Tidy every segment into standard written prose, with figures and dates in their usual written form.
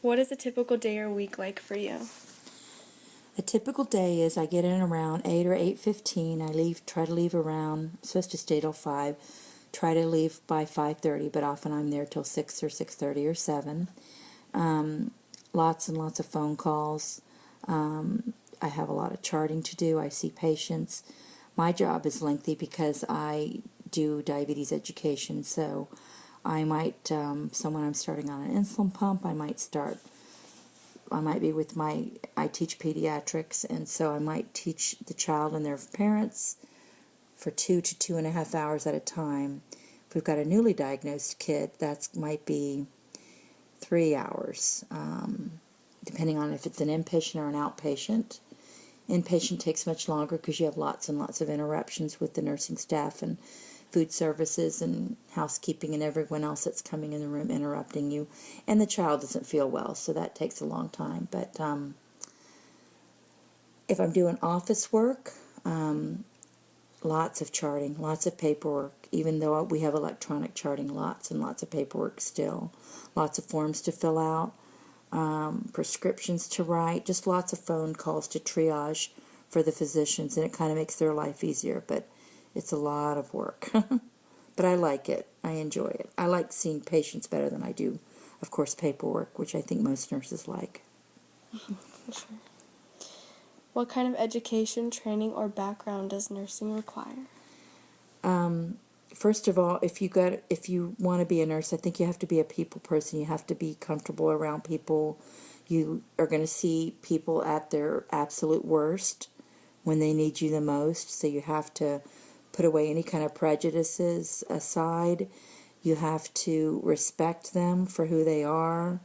What is a typical day or week like for you? A typical day is I get in around 8 or 8:15. Try to leave around, I'm supposed to stay till 5. Try to leave by 5:30, but often I'm there till 6 or 6:30 or 7. Lots and lots of phone calls. I have a lot of charting to do. I see patients. My job is lengthy because I do diabetes education, so I might, someone I'm starting on an insulin pump, I might be with I teach pediatrics, and so I might teach the child and their parents for 2 to 2.5 hours at a time. If we've got a newly diagnosed kid, that might be 3 hours, depending on if it's an inpatient or an outpatient. Inpatient takes much longer because you have lots and lots of interruptions with the nursing staff and food services and housekeeping and everyone else that's coming in the room interrupting you. And the child doesn't feel well, so that takes a long time. But if I'm doing office work, lots of charting, lots of paperwork. Even though we have electronic charting, lots and lots of paperwork still. Lots of forms to fill out, prescriptions to write, just lots of phone calls to triage for the physicians, and it kind of makes their life easier, but it's a lot of work. But I like it. I enjoy it. I like seeing patients better than I do, of course, paperwork, which I think most nurses like. For sure. What kind of education, training, or background does nursing require? First of all, if you want to be a nurse, I think you have to be a people person. You have to be comfortable around people. You are going to see people at their absolute worst when they need you the most, so you have to put away any kind of prejudices aside. You have to respect them for who they are.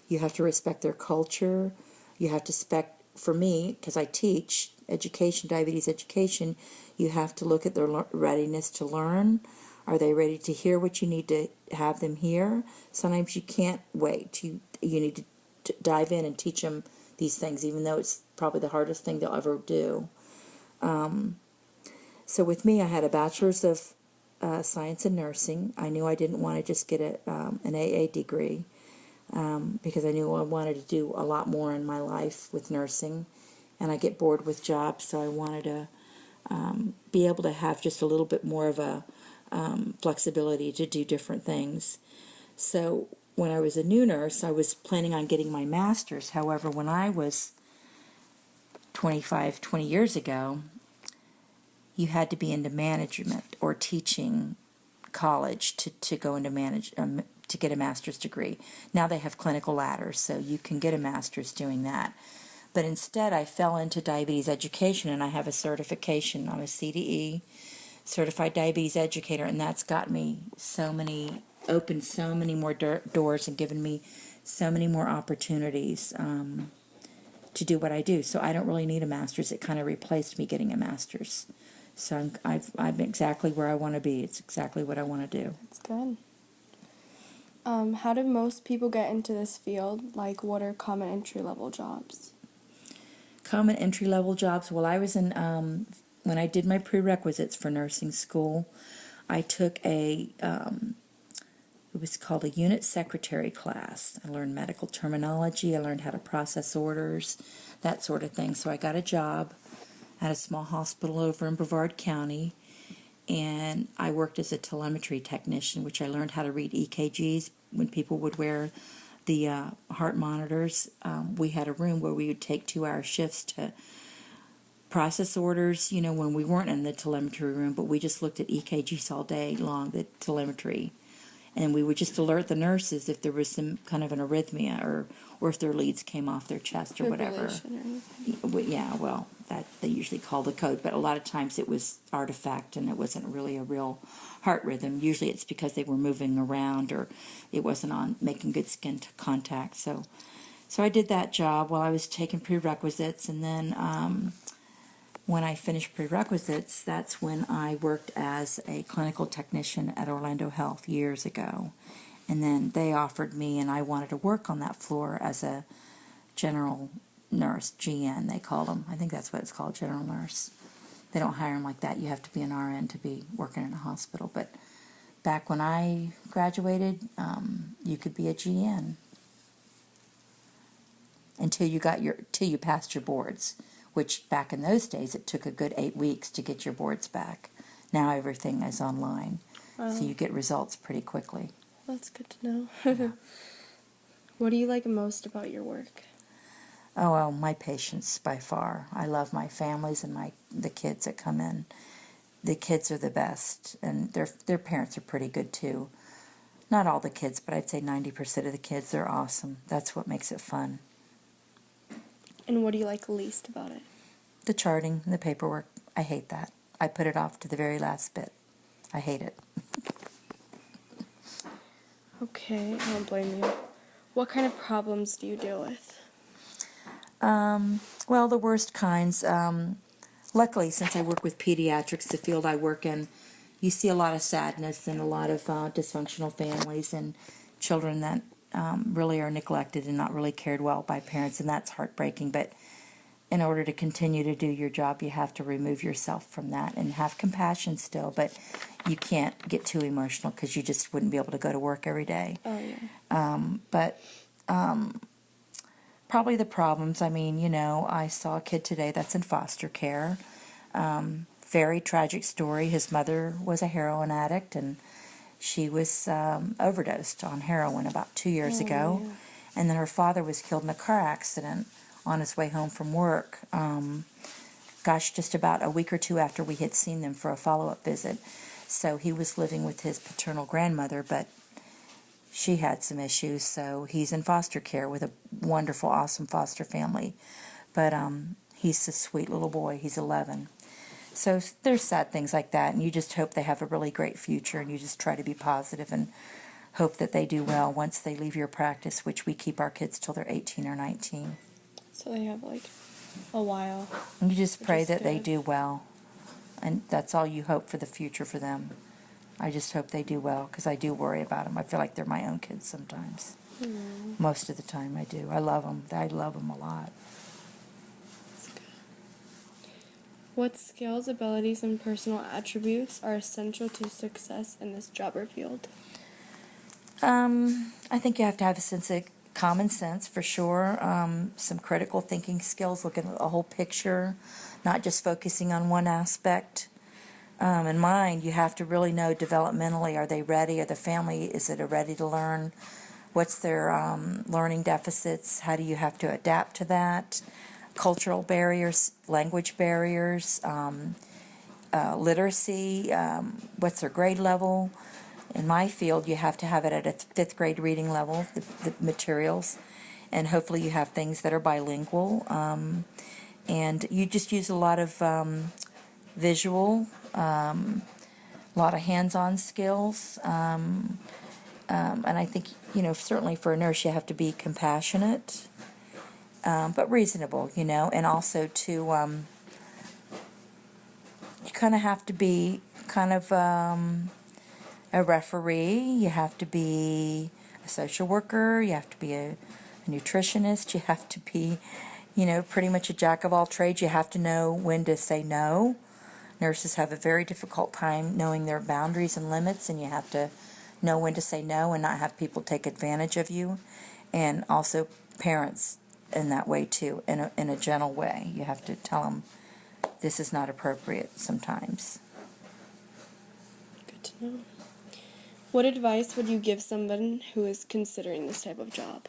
You have to respect their culture. You have to respect, for me, because I teach education, diabetes education, you have to look at their readiness to learn. Are they ready to hear what you need to have them hear? Sometimes you can't wait. You need to dive in and teach them these things, even though it's probably the hardest thing they'll ever do. So with me, I had a bachelor's of science in nursing. I knew I didn't want to just get an AA degree because I knew I wanted to do a lot more in my life with nursing, and I get bored with jobs, so I wanted to be able to have just a little bit more of a flexibility to do different things. So when I was a new nurse, I was planning on getting my master's. However, when I was 20 years ago, you had to be into management or teaching college to go into to get a master's degree. Now they have clinical ladders, so you can get a master's doing that. But instead, I fell into diabetes education, and I have a certification. I'm a CDE, Certified Diabetes Educator, and that's got me opened so many more doors and given me so many more opportunities to do what I do. So I don't really need a master's. It kind of replaced me getting a master's. So I'm exactly where I want to be. It's exactly what I want to do. That's good. How did most people get into this field? Like, what are common entry-level jobs? Common entry-level jobs. Well, I was in, when I did my prerequisites for nursing school, I took it was called a unit secretary class. I learned medical terminology. I learned how to process orders, that sort of thing. So I got a job at a small hospital over in Brevard County, and I worked as a telemetry technician, which I learned how to read EKGs when people would wear the heart monitors. We had a room where we would take 2-hour shifts to process orders, when we weren't in the telemetry room, but we just looked at EKGs all day long, the telemetry. And we would just alert the nurses if there was some kind of an arrhythmia or if their leads came off their chest or whatever. Yeah, well, that they usually call the code, but a lot of times it was artifact and it wasn't really a real heart rhythm. Usually it's because they were moving around or it wasn't on making good skin contact. So I did that job while I was taking prerequisites, and then when I finished prerequisites, that's when I worked as a clinical technician at Orlando Health years ago. And then they offered me, and I wanted to work on that floor as a general nurse, GN, they call them. I think that's what it's called, general nurse. They don't hire them like that. You have to be an RN to be working in a hospital. But back when I graduated, you could be a GN. until you passed your boards, which back in those days it took a good 8 weeks to get your boards back. Now everything is online, so you get results pretty quickly. That's good to know. What do you like most about your work? Oh, well, my patients by far. I love my families and the kids that come in. The kids are the best, and their parents are pretty good too. Not all the kids, but I'd say 90% of the kids, they're awesome. That's what makes it fun. And what do you like least about it? The charting and the paperwork, I hate that. I put it off to the very last bit. I hate it. Okay, I don't blame you. What kind of problems do you deal with? Well, the worst kinds. Luckily, since I work with pediatrics, the field I work in, you see a lot of sadness and a lot of dysfunctional families and children that really are neglected and not really cared well by parents, and that's heartbreaking. But in order to continue to do your job, you have to remove yourself from that and have compassion still, but you can't get too emotional because you just wouldn't be able to go to work every day. Oh, yeah. But probably the problems, I mean, I saw a kid today that's in foster care. Very tragic story. His mother was a heroin addict, and she was overdosed on heroin about 2 years ago. Yeah. And then her father was killed in a car accident on his way home from work. Just about a week or two after we had seen them for a follow-up visit. So he was living with his paternal grandmother, but she had some issues, so he's in foster care with a wonderful, awesome foster family. But he's a sweet little boy. He's 11. So there's sad things like that, and you just hope they have a really great future, and you just try to be positive and hope that they do well once they leave your practice, which we keep our kids till they're 18 or 19. So they have like a while. And you just pray is that they good. do well, and that's all you hope for the future for them. I just hope they do well, because I do worry about them. I feel like they're my own kids sometimes. Most of the time I do. I love them. I love them a lot. What skills, abilities, and personal attributes are essential to success in this job or field? I think you have to have a sense of common sense for sure. Some critical thinking skills, looking at a whole picture, not just focusing on one aspect. In mind, you have to really know developmentally, are they ready? Are the family, is it ready to learn? What's their learning deficits? How do you have to adapt to that? Cultural barriers, language barriers, literacy, what's their grade level? In my field, you have to have it at a 5th grade reading level, the materials, and hopefully you have things that are bilingual. And you just use a lot of visual, a lot of hands-on skills, and I think, certainly for a nurse you have to be compassionate, but reasonable, and also to, you kind of have to be kind of a referee, you have to be a social worker, you have to be a nutritionist, you have to be, pretty much a jack of all trades. You have to know when to say no. Nurses have a very difficult time knowing their boundaries and limits, and you have to know when to say no and not have people take advantage of you. And also parents in that way too, in a gentle way. You have to tell them this is not appropriate sometimes. Good to know. What advice would you give someone who is considering this type of job?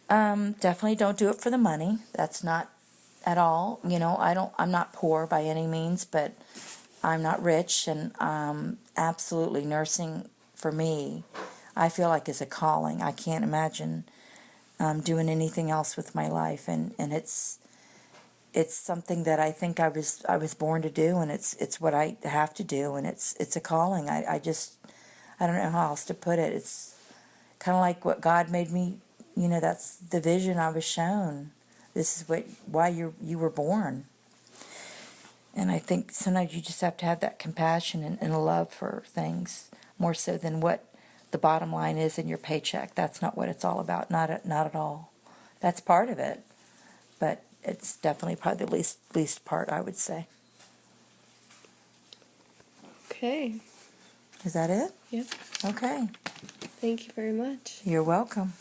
Definitely don't do it for the money. That's not at all. I'm not poor by any means, but I'm not rich, and absolutely nursing for me, I feel like is a calling. I can't imagine doing anything else with my life, and it's something that I think I was born to do, and it's what I have to do, and it's a calling. I don't know how else to put it. It's kind of like what God made me. That's the vision I was shown. This is why you were born. And I think sometimes you just have to have that compassion and a love for things, more so than what the bottom line is in your paycheck. That's not what it's all about. Not at all. That's part of it, but it's definitely probably the least part, I would say. Okay. Is that it? Yep. Okay. Thank you very much. You're welcome.